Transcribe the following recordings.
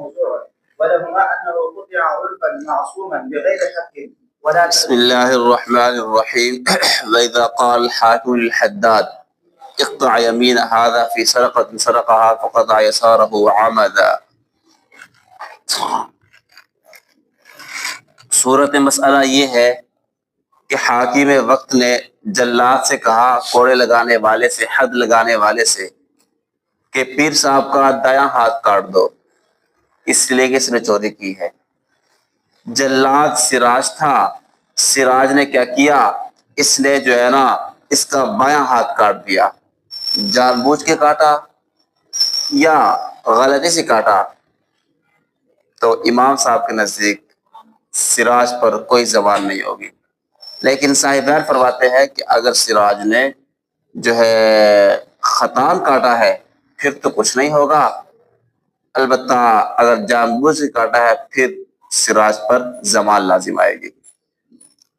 موضوع ولهما أنه قطع عرفا معصوما بغير حق ولا بسم الله الرحمن الرحيم وإذا قال الحاكم للحداد اقطع يمين هذا في سرقة سرقها فقطع يساره عمدا. صورت مسئلہ یہ ہے کہ حاکم وقت نے جلاد سے کہا، کوڑے لگانے والے سے، حد لگانے والے سے، کہ پیر صاحب کا دایاں ہاتھ کاٹ دو، اس لیے کہ اس نے چوری کی ہے۔ جلاد سراج تھا، سراج نے کیا کیا، اس نے جو ہے نا اس کا بایاں ہاتھ کاٹ دیا۔ جان بوجھ کے کاٹا یا غلطی سے کاٹا، تو امام صاحب کے نزدیک سراج پر کوئی زبان نہیں ہوگی۔ لیکن صاحبان فرماتے ہیں کہ اگر سراج نے جو ہے خطان کاٹا ہے پھر تو کچھ نہیں ہوگا، البتہ اگر جان بوجھ سے کاٹا ہے پھر سراج پر زمان لازم آئے گی۔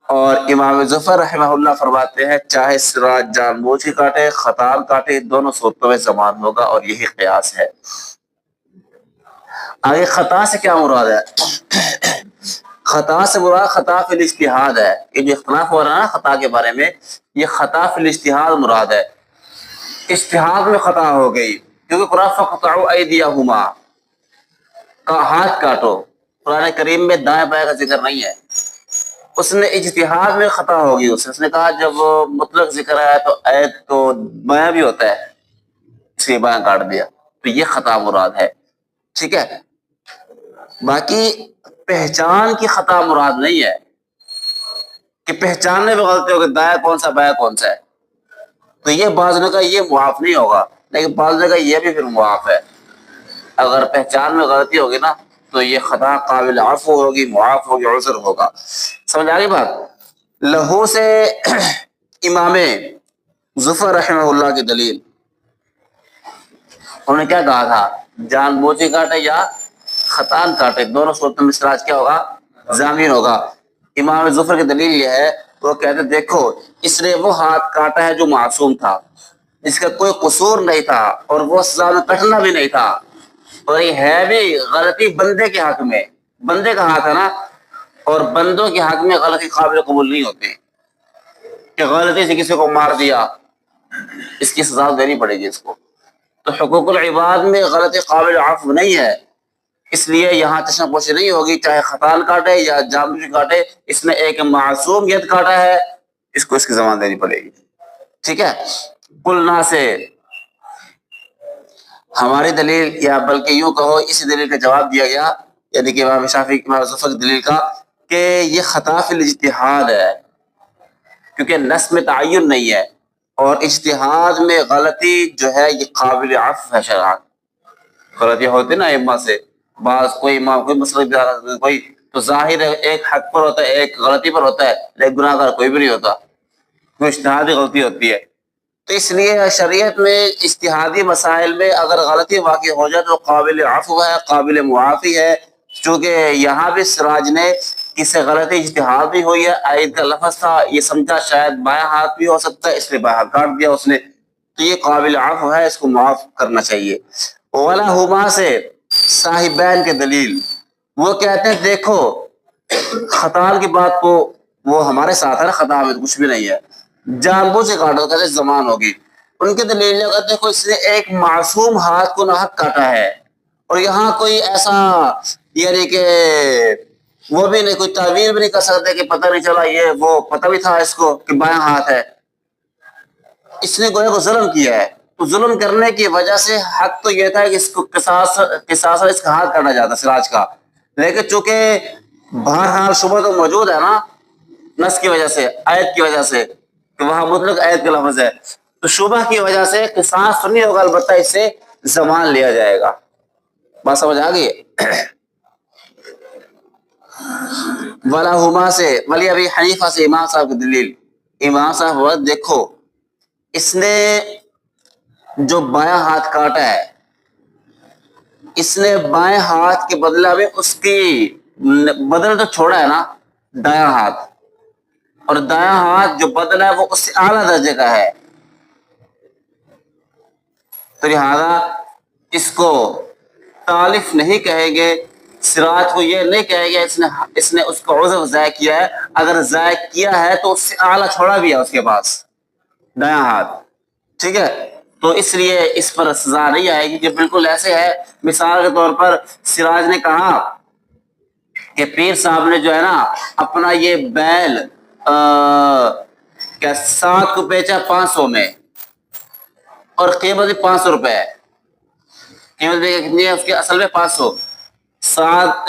اور امام ظفر رحمہ اللہ فرماتے ہیں چاہے سراج جان بوجھ کے کاٹے، خطان کاٹے، دونوں صورتوں میں زمان ہوگا، اور یہی قیاس ہے۔ آگے خطا سے کیا مراد ہے؟ خطا سے مراد خطا فی الاجتہاد ہے۔ یہ جو اختلاف ہو رہا ہے نا خطا کے بارے میں، یہ خطا فی الاجتہاد مراد ہے۔ اجتہاد میں خطا ہو گئی، کیونکہ قرآن فَقْطَعُوا أَيْدِيَهُمَا کا ہاتھ کاٹو، قرآن کریم میں دائیں بائیں کا ذکر نہیں ہے۔ اس نے اجتہاد میں خطا ہوگی، اس نے کہا جب مطلق ذکر ہے تو عید تو بایاں بھی ہوتا ہے، اس لیے بایاں کاٹ دیا، تو یہ خطا مراد ہے۔ ٹھیک ہے، باقی پہچان کی خطا مراد نہیں ہے کہ پہچاننے میں غلطی ہوگی دایاں کون سا بایاں کون سا ہے، تو یہ بعض نے کہا یہ معاف نہیں ہوگا، لیکن بعض نے کہا یہ بھی پھر معاف ہے۔ اگر پہچان میں غلطی ہوگی نا تو یہ خطا قابل عفو ہوگی، معاف ہوگی، عذر ہوگا۔ سمجھ آ گئی بات؟ لہو سے امام ظفر رحمہ اللہ کی دلیل، انہوں نے کیا کہا تھا، جان بوجھ کے کاٹے یا خطان کاٹے، دونوں صورتوں میں سراج کیا ہوگا، ضامن ہوگا۔ امام ظفر کی دلیل یہ ہے، وہ کہتے دیکھو اس نے وہ ہاتھ کاٹا ہے جو معصوم تھا، اس کا کوئی قصور نہیں تھا، اور وہ سزا میں کٹنا بھی نہیں تھا، اور یہ ہے بھی غلطی بندے کے حق میں، بندے کا ہاتھ ہے نا، اور بندوں کے حق میں غلطی قابل قبول نہیں ہوتی کہ غلطی سے کسی کو مار دیا، اس کی سزا دینی پڑے گی اس کو۔ تو حقوق العباد میں غلطی قابل عفو نہیں ہے، اس لیے یہاں چشم پوشی نہیں ہوگی، چاہے خطان کاٹے یا جان بوجھ کے کاٹے، اس نے ایک معصوم ید کاٹا ہے، اس کو اس کی زمان دینی پڑے گی۔ ٹھیک ہے، قلنا سے ہماری دلیل، یا بلکہ یوں کہو اسی دلیل کا جواب دیا گیا، یعنی کہ امام شافعی امام ظفر کی دلیل کا، کہ یہ خطا فی الاجتہاد ہے، کیونکہ نص میں تعین نہیں ہے، اور اجتہاد میں غلطی جو ہے یہ قابل عفو ہے شرعاً۔ غلطی ہوتی نا ائمہ سے، بعض کوئی امام کوئی مسئلہ کوئی تو ظاہر ہے ایک حق پر ہوتا ہے ایک غلطی پر ہوتا ہے، لیکن گناہ گار کوئی بھی نہیں ہوتا، کوئی اجتہادی غلطی ہوتی ہے۔ تو اس لیے شریعت میں اجتہادی مسائل میں اگر غلطی واقع ہو جائے تو قابل عفو ہے، قابل معافی ہے، چونکہ یہاں بھی سراج نے کس سے غلطی اجتہاد بھی ہوئی ہے، عید کا لفظ تھا، یہ سمجھا شاید بایاں ہاتھ بھی ہو سکتا ہے، اس لیے بایاں ہاتھ کاٹ دیا اس نے، تو یہ قابل عفو ہے، اس کو معاف کرنا چاہیے۔ وَلَهُمَا سے صاحبین کے دلیل، وہ کہتے ہیں دیکھو خطان کی بات کو وہ ہمارے ساتھ ہے نا، خطا میں کچھ بھی نہیں ہے، جان بوجھ سے کاٹو کہتے زمان ہوگی۔ ان کے دلیل کہتے ہیں اس نے ایک معصوم ہاتھ کو ناحق کاٹا ہے، اور یہاں کوئی ایسا یعنی کہ وہ بھی نہیں، کوئی تعویل بھی نہیں کر سکتے کہ پتہ نہیں چلا، یہ وہ پتہ بھی تھا اس کو کہ بایاں ہاتھ ہے، اس نے گویا کو ظلم کیا ہے، تو ظلم کرنے کی وجہ سے حق تو یہ تھا کہ اس کو قصاص اس کا ہاتھ کاٹا جاتا سراج کا، لیکن چونکہ بہرحال شبہ تو موجود ہے نا نص کی وجہ سے، آیت کی وجہ سے، کہ وہاں مطلق آیت کا لفظ ہے، تو شبہ کی وجہ سے قصاص تو نہیں ہوگا، البتہ اس سے زمان لیا جائے گا۔ بات سمجھ آ گئی؟ وَلَهُمَا سے ولی ابی حنیفہ سے امام صاحب کی دلیل، امام صاحب وہ دیکھو اس نے جو بایاں ہاتھ کاٹا ہے، اس نے بائیں ہاتھ کے بدلہ میں اس کی بدل تو چھوڑا ہے نا دایاں ہاتھ، اور دایاں ہاتھ جو بدل ہے وہ اس سے اعلیٰ درجے کا ہے، تو لہذا اس کو تالف نہیں کہیں گے، سراج کو یہ نہیں کہیں گے اس نے اس کا عضو ضائع کیا ہے، اگر ضائع کیا ہے تو اس سے اعلیٰ چھوڑا بھی ہے اس کے پاس دایاں ہاتھ، ٹھیک ہے؟ تو اس لیے اس پر سزا نہیں آئے گی کہ بالکل ایسے ہے. مثال کے طور پر سراج نے کہا کہ پیر صاحب نے جو ہے نا اپنا یہ بیل کیا 7 کو بیچا 500 میں اور قیمت بھی 500 روپے ہے، قیمت بھی کتنی ہے اس کے اصل میں 500، 7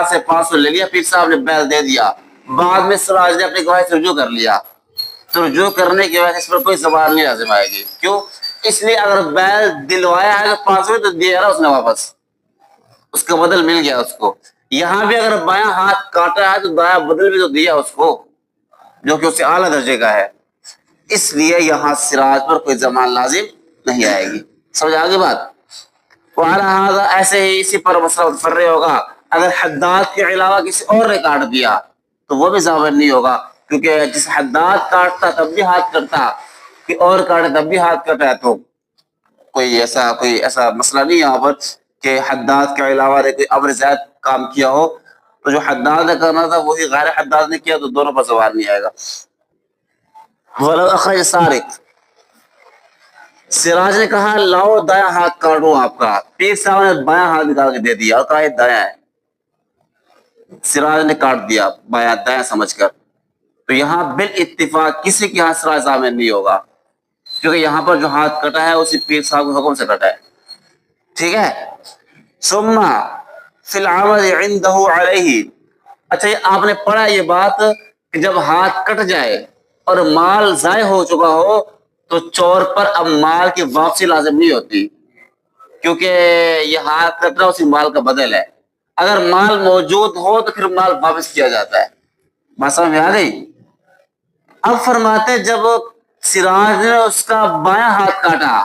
سے 500 لے لیا پیر صاحب نے، بیل دے دیا. بعد میں سراج نے اپنی گواہی سے رجوع کر لیا، تو رجوع کرنے کی وجہ سے اس پر کوئی زبان نہیں لازم آئے گی. کیوں؟ اس لیے اگر بیل دلوایا ہے تو 500 تو دیا نا اس نے واپس، اس کا بدل مل گیا اس کو. یہاں بھی اگر بایاں ہاتھ کاٹا ہے تو دایاں بدل بھی تو دیا اس کو، جو کہ اس سے اعلیٰ درجے کا ہے. اس لیے یہاں سراج پر کوئی زمان لازم نہیں آئے گی. سمجھ آگے بات؟ وہاں ایسے ہی اسی پر مسئلہ متفرع ہوگا، اگر حداد کے علاوہ کسی اور نے کاٹ دیا تو وہ بھی ضابط نہیں ہوگا، کیونکہ جس حداد کاٹتا تب بھی ہاتھ کٹتا، کہ اور کاٹے تب بھی ہاتھ کٹا. تو کوئی ایسا مسئلہ نہیں یہاں پر کہ حداد کے علاوہ نے کوئی امر زائد کام کیا ہو، تو جو حداد نے کرنا تھا وہی غیر حداد نے کیا تو دونوں پر زوال نہیں آئے گا. وَلَوْ أَخْرَجَ سَارِقٌ، سراج نے کہا لاؤ دایاں ہاتھ کاٹو آپ کا، پیر صاحب نے بایاں ہاتھ نکال کے دے دیا اور کہا یہ دایاں ہے، سراج نے کاٹ دیا بایاں دایاں سمجھ کر، تو یہاں بالاتفاق کسی کے ہاتھ سراج ضامن نہیں ہوگا، کیونکہ یہاں پر جو ہاتھ کٹا ہے اسی پیر صاحب کے حکم سے کٹا ہے. ٹھیک ہے؟ ثم فی العمد عنده علیہ. اچھا یہ آپ نے پڑھا یہ بات کہ جب ہاتھ کٹ جائے اور مال ضائع ہو چکا ہو تو چور پر اب مال کی واپسی لازم نہیں ہوتی، کیونکہ یہ ہاتھ کٹنا اسی مال کا بدل ہے. اگر مال موجود ہو تو پھر مال واپس کیا جاتا ہے. بات سمجھ میں آ گئی؟ اب فرماتے جب سراج نے اس کا بایاں ہاتھ کاٹا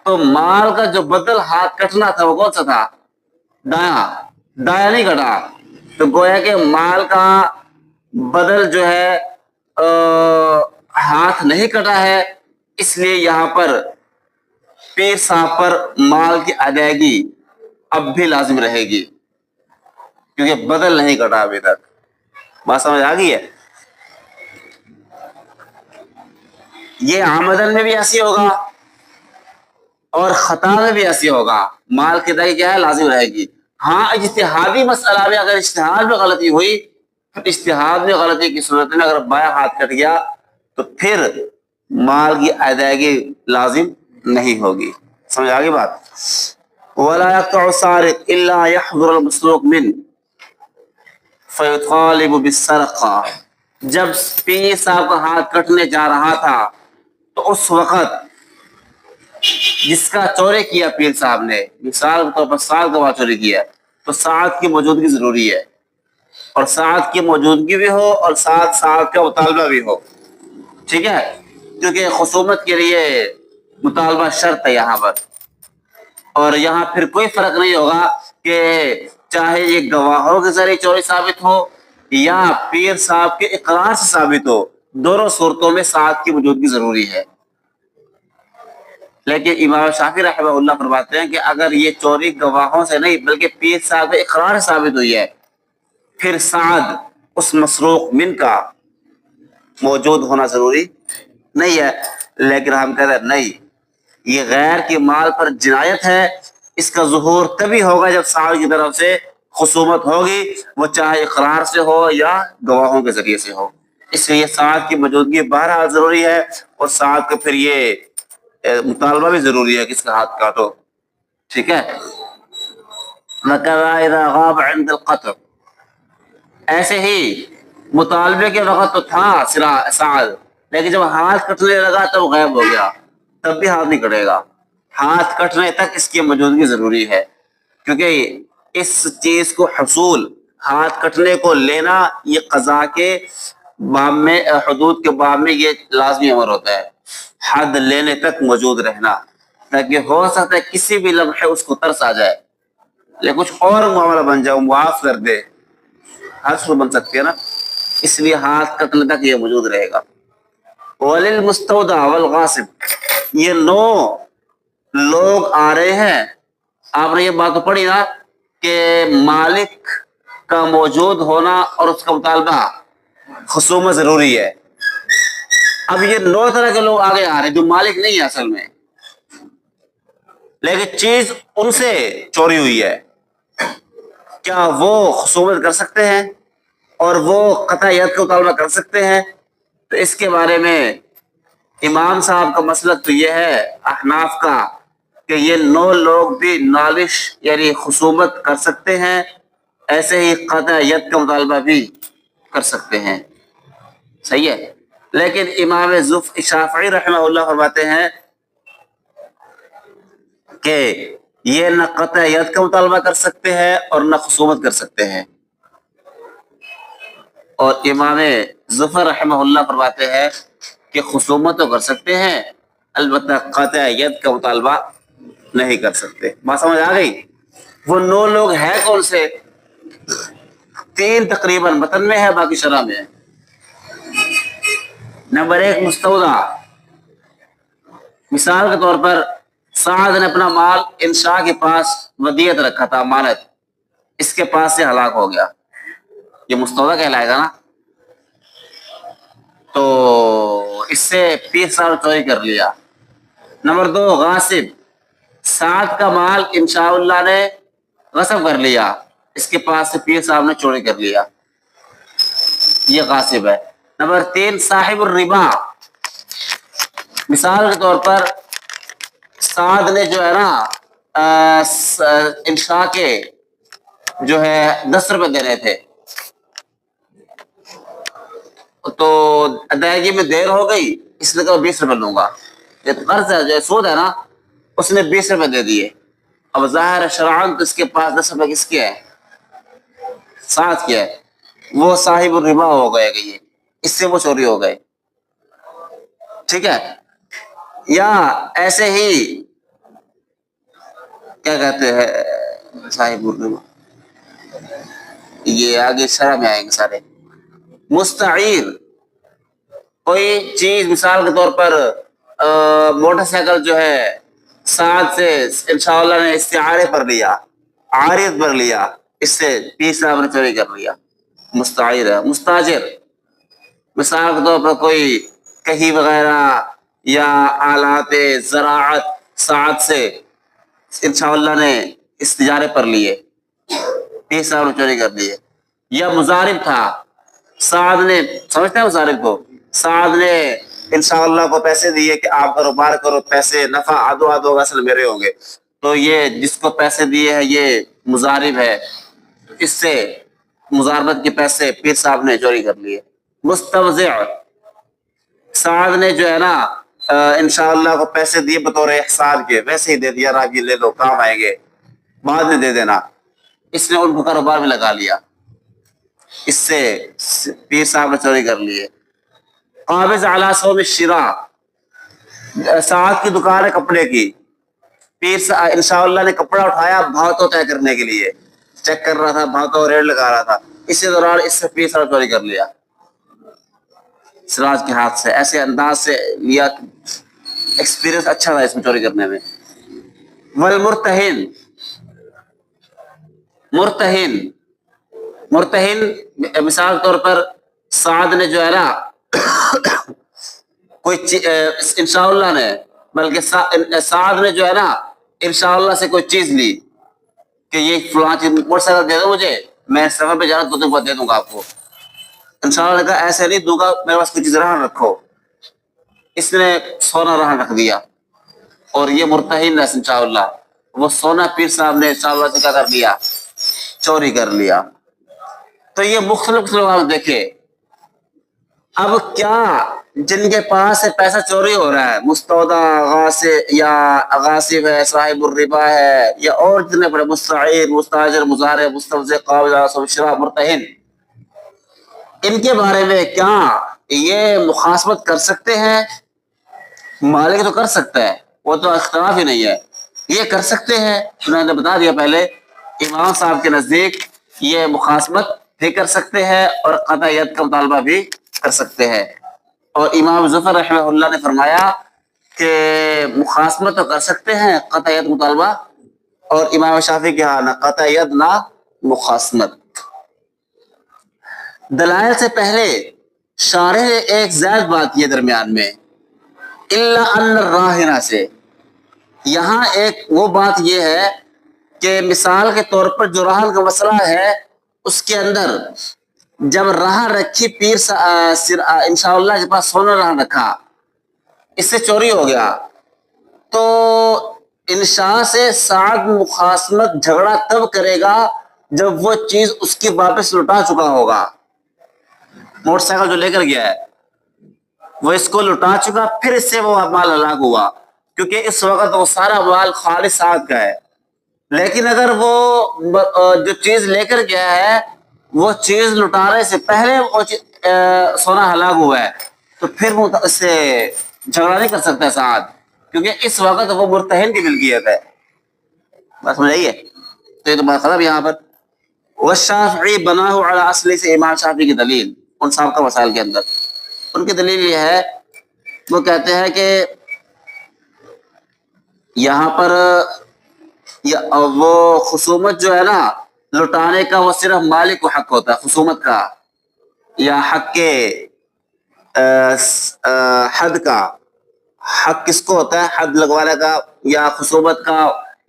تو مال کا جو بدل ہاتھ کٹنا تھا وہ کون سا تھا؟ دایاں نہیں کٹا، تو گویا کہ مال کا بدل جو ہے ہاتھ نہیں کٹا ہے، اس لیے یہاں پر پیر صاحب پر مال کی ادائیگی اب بھی لازم رہے گی، کیونکہ بدل نہیں کٹا ابھی تک. بات سمجھ آ گئی ہے؟ یہ آمدن میں بھی ایسی ہوگا اور خطا میں بھی ایسی ہوگا، مال کی ادائیگی کیا ہے؟ لازم رہے گی. ہاں اجتہادی مسئلہ میں اگر اجتہاد میں غلطی ہوئی، اجتہاد میں غلطی کی صورت میں اگر بایاں ہاتھ کٹ گیا تو پھر مال کی ادائیگی لازم نہیں ہوگی. سمجھ آگے بات؟ وَلَا يَقْطَعُ السَّارِقُ إِلَّا يَحْضُرَ الْمَسْرُوقُ مِنْهُ فَيُطَالَبُ بِالسَّرِقَةِ. جب پیر صاحب کا ہاتھ کٹنے جا رہا تھا تو اس وقت جس کا چوری کیا پیر صاحب نے، مثال کے طور پر سعد کا چوری کیا، تو سعد کی موجودگی ضروری ہے، اور سعد کی موجودگی بھی ہو اور سعد کا مطالبہ بھی ہو. ٹھیک ہے؟ کیونکہ خصومت کے لیے مطالبہ شرط ہے یہاں پر، اور یہاں پھر کوئی فرق نہیں ہوگا کہ چاہے یہ گواہوں کے ذریعے چوری ثابت ہو یا پیر صاحب کے اقرار سے ثابت ہو، دونوں صورتوں میں سعد کی موجودگی ضروری ہے. لیکن امام شافعی رحمہ اللہ فرماتے ہیں کہ اگر یہ چوری گواہوں سے نہیں بلکہ پیر صاحب کے اقرار سے ثابت ہوئی ہے، پھر سعد اس مسروق من کا موجود ہونا ضروری نہیں ہے. لیکن ہم کہتے ہیں نہیں، یہ غیر کے مال پر جنایت ہے، اس کا ظہور تبھی ہوگا جب سعد کی طرف سے خصومت ہوگی، وہ چاہے اقرار سے ہو یا گواہوں کے ذریعے سے ہو. اس لیے سعد کی موجودگی بہرحال ضروری ہے، اور سعد کو پھر یہ مطالبہ بھی ضروری ہے کہ اس کا ہاتھ کاٹو. ٹھیک ہے؟ وَكَذَا إِذَا غَابَ عِنْدَ الْقَطْعِ. ایسے ہی مطالبے کے وقت تو تھا سعد، لیکن جب ہاتھ کٹنے لگا تب غائب ہو گیا، تب بھی ہاتھ نہیں کٹے گا. ہاتھ کٹنے تک اس کی موجودگی ضروری ہے، کیونکہ اس چیز کو حصول، ہاتھ کٹنے کو لینا، یہ قضاء کے باب میں، حدود کے باب میں یہ لازمی امر ہوتا ہے، حد لینے تک موجود رہنا، تاکہ ہو سکتا ہے کسی بھی لمحے اس کو ترس آ جائے لیکن کچھ اور معاملہ بن جائے، معاف کر دے، ہر صورت بن سکتی ہے نا، اس لیے ہاتھ کٹنے تک یہ موجود رہے گا. وَلِلْمُسْتَوْدَعِ وَالْغَاصِبِ. یہ 9 لوگ آ رہے ہیں، آپ نے یہ بات تو پڑھی نا کہ مالک کا موجود ہونا اور اس کا مطالبہ خصومت ضروری ہے. اب یہ 9 طرح کے لوگ آگے آ رہے ہیں جو مالک نہیں ہے اصل میں، لیکن چیز ان سے چوری ہوئی ہے. کیا وہ خصومت کر سکتے ہیں اور وہ قطع ید کا مطالبہ کر سکتے ہیں؟ تو اس کے بارے میں امام صاحب کا مسلک تو یہ ہے احناف کا کہ یہ 9 لوگ بھی نالش یعنی خصومت کر سکتے ہیں، ایسے ہی قطع ید کا مطالبہ بھی کر سکتے ہیں. صحیح ہے. لیکن امام شافعی رحمہ اللہ فرماتے ہیں کہ یہ نہ قطع ید کا مطالبہ کر سکتے ہیں اور نہ خصومت کر سکتے ہیں. اور امام ظفر رحمہ اللہ فرماتے ہیں کہ خصومت تو کر سکتے ہیں، البتہ قطع ید کا مطالبہ نہیں کر سکتے. بات سمجھ آ گئی؟ وہ 9 لوگ ہیں کون سے؟ 3 تقریباً متن میں ہے، باقی شرح میں ہے. نمبر 1 مستودع. مثال کے طور پر سعد نے اپنا مال انشاء کے پاس ودیعت رکھا تھا، امانت، اس کے پاس سے ہلاک ہو گیا، یہ مستودع کہلائے گا نا. تو اس سے پیر صاحب چوری کر لیا. نمبر 2 غاصب. سعد کا مال انشاء اللہ نے غصب کر لیا، اس کے پاس سے پیر صاحب نے چوری کر لیا، یہ غاصب ہے. نمبر 3 صاحب الربا. مثال کے طور پر سعد نے جو ہے نا انشاء کے جو ہے 10 روپے دینے تھے، تو ادائیگی میں دیر ہو گئی، اس نے کہا 20 روپے لوں گا. یہ قرض ہے جو سود ہے نا، اس نے 20 روپے دے دیے. اب ظاہر شرعاً تو اس کے پاس 10 روپے کس کے ہے؟ سعد کے ہے. وہ صاحب الربا ہو گئے کہ یہ اس سے وہ چوری ہو گئے. ٹھیک ہے. یا ایسے ہی کیا کہتے ہیں صاحب الربا، یہ آگے شرح میں آئیں گے سارے. مستعیر. کوئی چیز مثال کے طور پر موٹر سائیکل جو ہے سعد سے انشاءاللہ نے استعارے پر لیا، عارض پر لیا، اس سے پیر صاحب نے چوری کر لیا، مستعیر ہے. مستاجر. مثال کے طور پر کوئی کہی وغیرہ یا آلات زراعت سعد سے انشاءاللہ نے استجارے پر لیے، پیر صاحب نے چوری کر لیے. یا مضارب تھا، سعد نے، سمجھتے ہیں مضارب کو، سعد نے انشاءاللہ کو پیسے دیے کہ آپ کاروبار کرو، پیسے نفع آدھو آدھو ہوگا، اصل میرے ہوں گے. تو یہ جس کو پیسے دیے ہیں یہ مضارب ہے، اس سے مضاربت کے پیسے پیر صاحب نے چوری کر لیے. مستوزع. سعد نے جو ہے نا انشاءاللہ کو پیسے دیے بطور احسان کے، ویسے ہی دے دیا، راگی لے لو کام آئیں گے، بعد میں دے دینا، اس نے ان کو کاروبار میں لگا لیا، اس سے پیر صاحب نے چوری کر لیے. قابض علی صوم الشراء. سعد کی دکان ہے کپڑے کی، پیر انشاءاللہ نے کپڑا اٹھایا بھاؤ تو طے کرنے کے لیے، چیک کر رہا تھا، بھاؤ تو ریٹ لگا رہا تھا، اسی دوران اس سے پیر صاحب چوری کر لیا سراج کے ہاتھ سے. ایسے انداز سے لیا، ایکسپیرینس اچھا تھا اس میں چوری کرنے میں. والمرتہن. مرتہن. مرتہن مثال کے طور پر سعد نے جو ہے نا کوئی انشاءاللہ نے، بلکہ سعد نے جو ہے نا انشاءاللہ سے کوئی چیز لی کہ یہ فلاں چیز موٹر سائیکل دے دو مجھے، میں سفر پہ جانا تو تم کو دے دوں گا آپ کو. انشاءاللہ نے کہا ایسے نہیں دوں گا، میرے پاس کوئی چیز رہن رکھو. اس نے سونا رہن رکھ دیا اور یہ مرتہن ہے انشاءاللہ، وہ سونا پیر صاحب نے انشاءاللہ سے کیا کر لیا؟ چوری کر لیا. تو یہ مختلف آپ دیکھے. اب کیا جن کے پاس پیسہ چوری ہو رہا ہے، مستودع، غاصب یا غاصب ہے، صاحب الربا ہے، یا اور جتنے بڑے مستعیر، مستاجر، مضارب، مستوزع، قابض علی صوم الشراء، مرتہن، ان کے بارے میں کیا یہ مخاصمت کر سکتے ہیں؟ مالک تو کر سکتا ہے، وہ تو اختلاف ہی نہیں ہے، یہ کر سکتے ہیں. میں نے بتا دیا پہلے، امام صاحب کے نزدیک یہ مخاصمت بھی کر سکتے ہیں اور قطع ید کا مطالبہ بھی کر سکتے ہیں. اور امام ظفر رحمہ اللہ نے فرمایا کہ مخاصمت تو کر سکتے ہیں قطع ید مطالبہ، اور امام شافعی کے ہاں نہ قطع ید نہ مخاصمت۔ دلائل سے پہلے شارح نے ایک زائد بات کی ہے درمیان میں، الا ان الراہنہ سے، یہاں ایک وہ بات یہ ہے کہ مثال کے طور پر جو رہن کا مسئلہ ہے اس کے اندر جب رہن رکھی پیر انشاءاللہ کے پاس سونا رہن رکھا، اس سے چوری ہو گیا، تو انشاء سے سعد مخاصمت جھگڑا تب کرے گا جب وہ چیز اس کی واپس لٹا چکا ہوگا۔ موٹر سائیکل جو لے کر گیا ہے وہ اس کو لٹا چکا، پھر اس سے وہ مال ہلاک ہوا، کیونکہ اس وقت وہ سارا مال خالص سعد کا ہے۔ لیکن اگر وہ جو چیز لے کر گیا ہے وہ چیز لٹانے سے پہلے وہ سونا ہلاک ہوا ہے، تو پھر وہ اس سے جھگڑا نہیں کر سکتا سعد، کیونکہ اس وقت وہ مرتہن کی ملکیت ہے۔ بس سمجھائیے، تو یہ تو بات ختم یہاں پر۔ والشافعی بناہ علی اصل سے، امام شافعی کی دلیل ان سابقہ مسائل کے اندر، ان کی دلیل یہ ہے، وہ کہتے ہیں کہ یہاں پر وہ خصومت جو ہے نا لٹانے کا وہ صرف مالک کو حق ہوتا ہے، خصومت کا یا حق کے حد کا حق کس کو ہوتا ہے، حد لگوانے کا یا خصومت کا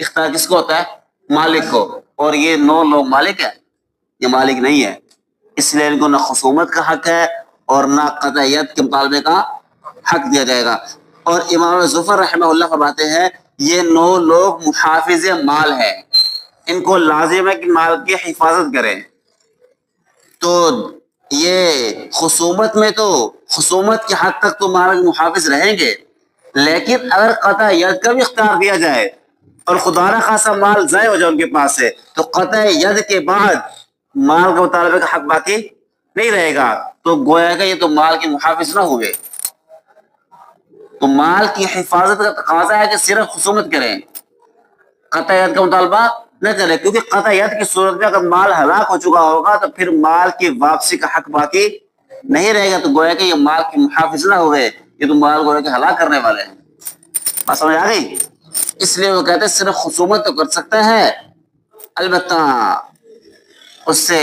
اختیار کس کو ہوتا ہے، مالک کو، اور یہ 9 لوگ مالک ہیں، یہ مالک نہیں ہے، اس لیے ان کو نہ خصومت کا حق ہے اور نہ قطع ید کے مطالبے کا حق دیا جائے گا۔ اور امام ظفر رحمہ اللہ فرماتے ہیں یہ 9 لوگ محافظ مال ہیں، ان کو لازم ہے کہ مال کی حفاظت کریں۔ تو یہ خصومت میں تو خصومت کی حد تک تو مال کے محافظ رہیں گے، لیکن اگر قطع ید کا بھی اختیار دیا جائے اور خدا نہ خاصا مال ضائع ہو جائے ان کے پاس سے، تو قطع ید کے بعد مال کا مطالبے کا حق باقی نہیں رہے گا، تو گویا کہ یہ تو مال کے محافظ نہ ہوئے۔ تو مال کی حفاظت کا تقاضا ہے کہ صرف خصومت کریں، قطع ید کا مطالبہ نہ کریں، کیونکہ قطع ید کی صورت میں اگر مال ہلاک ہو چکا ہوگا تو پھر مال کی واپسی کا حق باقی نہیں رہے گا، تو گویا کہ یہ مال کے محافظ نہ ہوئے، یہ تو مال گویا کہ ہلاک کرنے والے ہیں۔ بات سمجھ آ گئی؟ اس لیے وہ کہتے ہیں صرف خصومت تو کر سکتا ہے، البتہ اس سے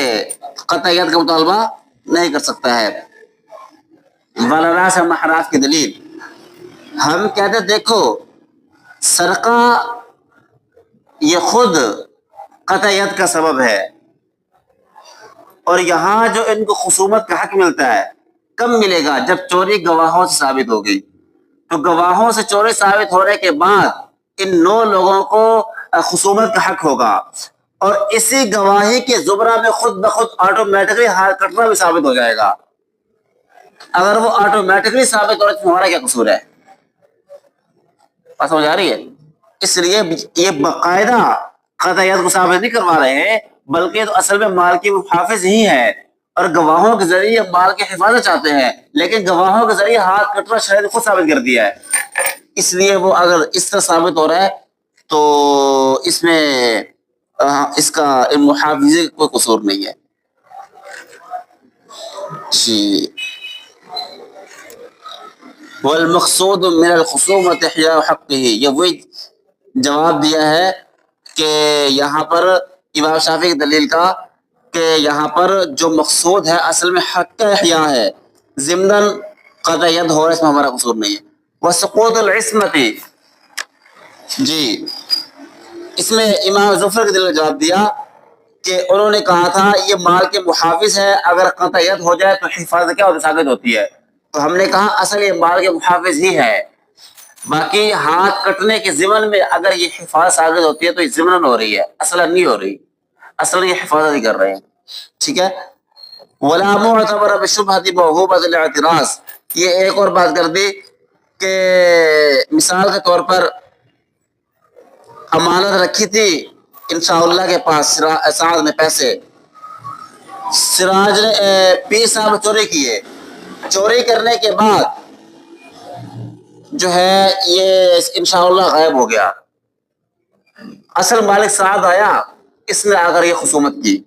قطع ید کا مطالبہ نہیں کر سکتا ہے۔ وَلَنَا سے محراف کی دلیل، ہم کہتے دیکھو سرقہ یہ خود قطع ید کا سبب ہے، اور یہاں جو ان کو خصومت کا حق ملتا ہے کب ملے گا، جب چوری گواہوں سے ثابت ہو گئی، تو گواہوں سے چوری ثابت ہونے کے بعد ان 9 لوگوں کو خصومت کا حق ہوگا، اور اسی گواہی کے زمرہ میں خود بخود آٹومیٹکلی ہاتھ کٹنا بھی ثابت ہو جائے گا۔ اگر وہ آٹومیٹکلی ثابت ہو رہا ہے تو ہمارا کیا قصور ہے؟ بات سمجھ آ رہی ہے؟ اس لیے یہ باقاعدہ قطع ید کو ثابت نہیں کروا رہے ہیں، بلکہ تو اصل میں مال کی محافظ ہی ہے، اور گواہوں کے ذریعے مال کی حفاظت چاہتے ہیں، لیکن گواہوں کے ذریعے ہاتھ کٹنا شاید خود ثابت کر دیا ہے، اس لیے وہ اگر اس طرح ثابت ہو رہا ہے تو اس میں اس کا محافظے کا کوئی قصور نہیں ہے۔ جی، والمقصود من الخصومت احیاء حقہ، یہ وہی جواب دیا ہے کہ یہاں پر امام شافعی کی دلیل کا کہ یہاں پر جو مقصود ہے اصل میں حق کا احیاء ہے، ضمناً قطع ید ہو رہا ہے، اس میں ہمارا قصور نہیں ہے۔ وسقوط العصمت، جی اس میں امام ظفر کی دلیل کا جواب دیا کہ انہوں نے کہا تھا یہ مال کے محافظ ہے، اگر قطع ید ہو جائے تو حفاظت کیا ہوتی ثابت ہوتی ہے، تو ہم نے کہا اصل یہ مال کے محافظ ہی ہے، باقی ہاتھ کٹنے کے ضمن میں اگر یہ حفاظت ثابت ہوتی ہے تو یہ ضمناً ہو رہی ہے، اصلا نہیں ہو رہی، اصلا یہ حفاظت ہی کر رہے ہیں، ٹھیک ہے۔ ولا معتبر بشبہۃ موہوبۃ الاعتراض، یہ ایک اور بات کر دی کہ مثال کے طور پر امانت رکھی تھی انشاءاللہ کے پاس سعد نے پیسے، سراج نے پیر صاحب چوری کیے، چوری کرنے کے بعد جو ہے یہ انشاءاللہ غائب ہو گیا، اصل مالک سعد آیا، اس نے اگر یہ خصومت کی،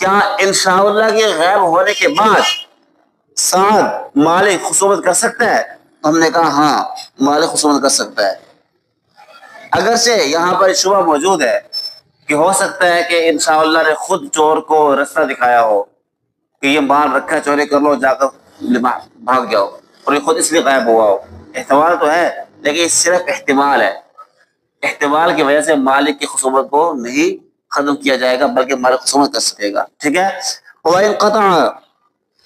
کیا انشاءاللہ کے غائب ہونے کے بعد سعد مالک خصومت کر سکتا ہے؟ ہم نے کہا ہاں مالک خصومت کر سکتا ہے، اگرچہ یہاں پر شبہ موجود ہے کہ ہو سکتا ہے کہ انشاءاللہ نے خود چور کو رستہ دکھایا ہو کہ یہ مال رکھا ہے، چوری کر لو، جا کر بھاگ جاؤ، اور یہ خود اس لیے غائب ہوا ہو، احتمال تو ہے، لیکن یہ صرف احتمال ہے، احتمال کی وجہ سے مالک کی خصومت کو نہیں ختم کیا جائے گا بلکہ مالک خصومت کر سکے گا، ٹھیک ہے۔ وَإِنْ قَطَعَ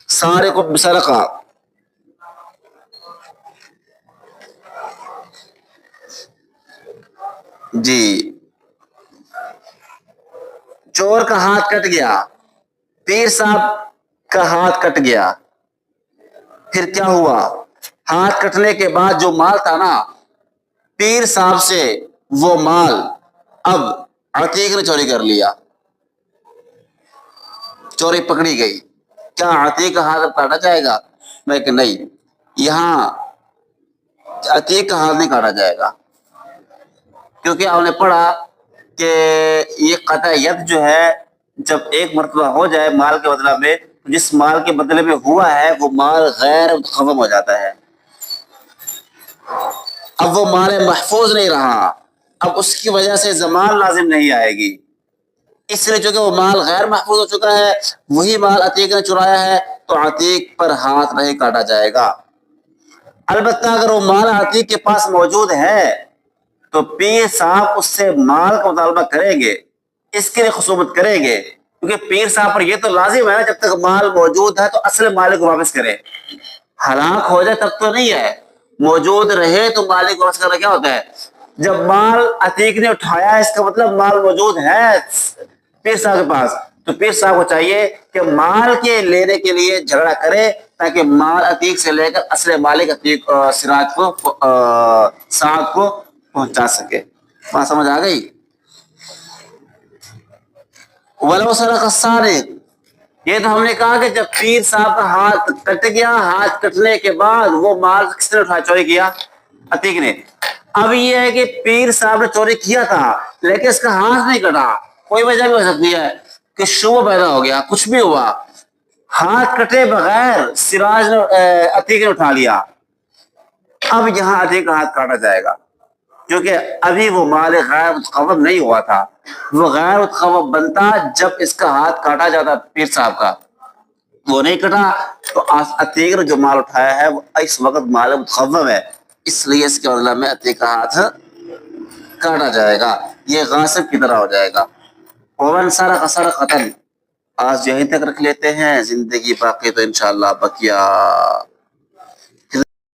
سَارِقٌ بِسَرَقَةٍ، جی چور کا ہاتھ کٹ گیا، پیر صاحب کا ہاتھ کٹ گیا، پھر کیا ہوا؟ ہاتھ کٹنے کے بعد جو مال تھا نا، پیر صاحب سے وہ مال اب عتیق نے چوری کر لیا، چوری پکڑی گئی، کیا عتیق کا ہاتھ اب کاٹا جائے گا؟ میں کہ نہیں، یہاں عتیق کا ہاتھ نہیں کاٹا جائے گا، کیونکہ آپ نے پڑھا کہ یہ قطع ید جو ہے جب ایک مرتبہ ہو جائے مال کے بدلہ میں، جس مال کے بدلے میں ہوا ہے وہ مال غیر ختم ہو جاتا ہے، اب وہ مال محفوظ نہیں رہا، اب اس کی وجہ سے ضمان لازم نہیں آئے گی، اس لیے چونکہ وہ مال غیر محفوظ ہو چکا ہے، وہی مال عتیق نے چرایا ہے تو عتیق پر ہاتھ نہیں کاٹا جائے گا۔ البتہ اگر وہ مال عتیق کے پاس موجود ہے تو پیر صاحب اس سے مال کا مطالبہ کریں گے، اس کے لیے خصومت کریں گے، کیونکہ پیر صاحب پر یہ تو لازم ہے نا جب تک مال موجود ہے تو اصل مالک کو واپس کرے، ہلاک ہو جائے تب تو نہیں ہے، موجود رہے تو مالک کو واپس کرنا کیا ہوتا ہے؟ جب مال عتیق نے اٹھایا اس کا مطلب مال موجود ہے پیر صاحب کے پاس، تو پیر صاحب کو چاہیے کہ مال کے لینے کے لیے جھگڑا کرے تاکہ مال عتیق سے لے کر اصل مالک عتیق سراج کو سعد کو پہنچا سکے۔ بات سمجھ آ گئی؟ وَلَوْ سَرَقَ السَّارِقُ، یہ تو ہم نے کہا کہ جب پیر صاحب کا ہاتھ کٹ گیا، ہاتھ کٹنے کے بعد وہ مال کس نے اٹھایا؟ چوری کیا عتیق نے۔ اب یہ ہے کہ پیر صاحب نے چوری کیا تھا لیکن اس کا ہاتھ نہیں کٹا، کوئی وجہ بھی ہو سکتی ہے کہ شبہ پیدا ہو گیا، کچھ بھی ہوا، ہاتھ کٹے بغیر سراج نے عتیق نے اٹھا لیا، اب یہاں عتیق کا ہاتھ کاٹا جائے گا کیونکہ ابھی وہ مال غیر متقوم نہیں ہوا تھا، وہ غیر متقوم بنتا جب اس کا ہاتھ کاٹا جاتا پیر صاحب کا، وہ نہیں کٹا تو عتیق نے جو مال اٹھایا ہے وہ اس وقت مال متقوم ہے، اس لیے اس کے بدلہ میں عتیق کا ہاتھ کاٹا جائے گا، یہ غاصب کی طرح ہو جائے گا۔ ومن سرق سرقۃ، آج یہیں تک رکھ لیتے ہیں، زندگی باقی تو انشاءاللہ بقیہ